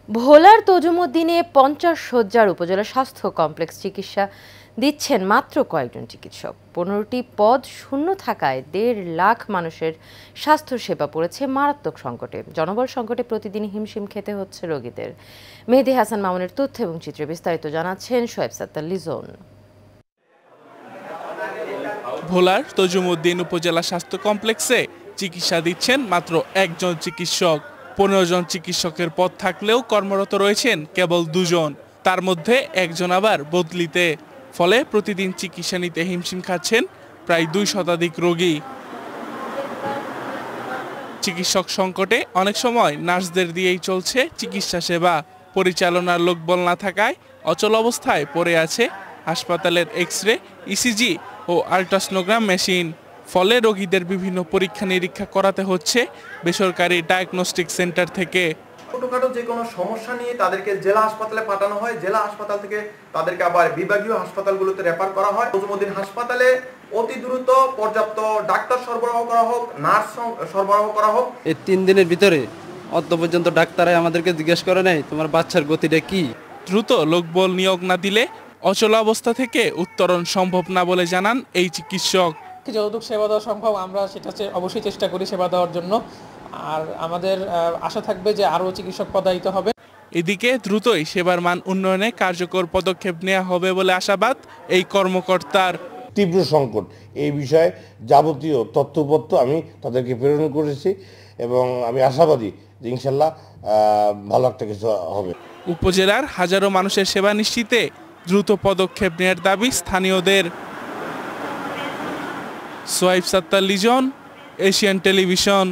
ভোলার তজুমুদ্দিনে 50 শয্যার উপজেলা স্বাস্থ্য কমপ্লেক্স চিকিৎসা দিচ্ছেন মাত্র কয়েকজন চিকিৎসক। 15টি পদ শূন্য থাকায় 1.5 লাখ মানুষের স্বাস্থ্যসেবা পড়েছে মারাত্মক সংকটে। জনবল সংকটে প্রতিদিন হিমশিম খেতে হচ্ছে রোগীদের। মেহেদী হাসান মামুনের তথ্য এবং চিত্রে বিস্তারিত জানাচ্ছেন শোয়েব সাত্তার লিজন। ভোলার তজুমুদ্দিন উপজেলা স্বাস্থ্য কমপ্লেক্সে চিকিৎসা দিচ্ছেন মাত্র একজন চিকিৎসক। 15 জন চিকিৎসকের পদ থাকলেও কর্মরত রয়েছেন কেবল 2 জন, তার মধ্যে একজন আবার বদলিতে। ফলে প্রতিদিন চিকিৎসা নিতে হিমশিম খাচ্ছেন প্রায় 2 শতাধিক রোগী। চিকিৎসক সংকটে অনেক সময় নার্সদের দিয়েই চলছে চিকিৎসা সেবা। পরিচালনার লোকবল না থাকায় অচল অবস্থায় পড়ে আছে হাসপাতালের এক্স-রে, ইসিজি ও আল্ট্রাসোনোগ্রাম মেশিন। ফলে রোগীদের বিভিন্ন পরীক্ষা নিরীক্ষা করাতে হচ্ছে বেসরকারি ডায়াগনস্টিক সেন্টার থেকে। ছোটখাটো যে কোনো সমস্যা নিয়ে তাদেরকে জেলা হাসপাতালে পাঠানো হয়, জেলা হাসপাতাল থেকে তাদেরকে আবার বিভাগীয় হাসপাতালগুলোতে রেফার করা হয়। তজুমুদ্দিন হাসপাতালে অতি দ্রুত পর্যাপ্ত ডাক্তার সরবরাহ করা হোক, নার্স সরবরাহ করা হোক। এই 3 দিনের ভিতরে অত পর্যন্ত ডাক্তাররাই আমাদেরকে জিজ্ঞেস করে নাই তোমার বাচ্চার গতিটা কি। দ্রুত লোকবল নিয়োগ না দিলে অচল অবস্থা থেকে উত্তরণ সম্ভব না বলে জানান এই চিকিৎসক। যতটুকু সেবা দেওয়া সম্ভব আমরা সেটা অবশ্যই চেষ্টা করি সেবা দেওয়ার জন্য। আর আমাদের আশা থাকবে যে আরও চিকিৎসক পদায়িত হবে। এদিকে দ্রুতই সেবার মান উন্নয়নে কার্যকর পদক্ষেপ নেওয়া হবে বলে আশাবাদ এই কর্মকর্তার। তীব্র সংকট, এই বিষয়ে যাবতীয় তথ্যপত্র আমি তাদেরকে প্রেরণ করেছি এবং আমি আশাবাদী যে ইনশাল্লাহ ভালো একটা কিছু হবে। উপজেলার হাজারো মানুষের সেবা নিশ্চিতে দ্রুত পদক্ষেপ নেওয়ার দাবি স্থানীয়দের। শোয়েব সাত্তার লিজন, এশিয়ান টেলিভিশন।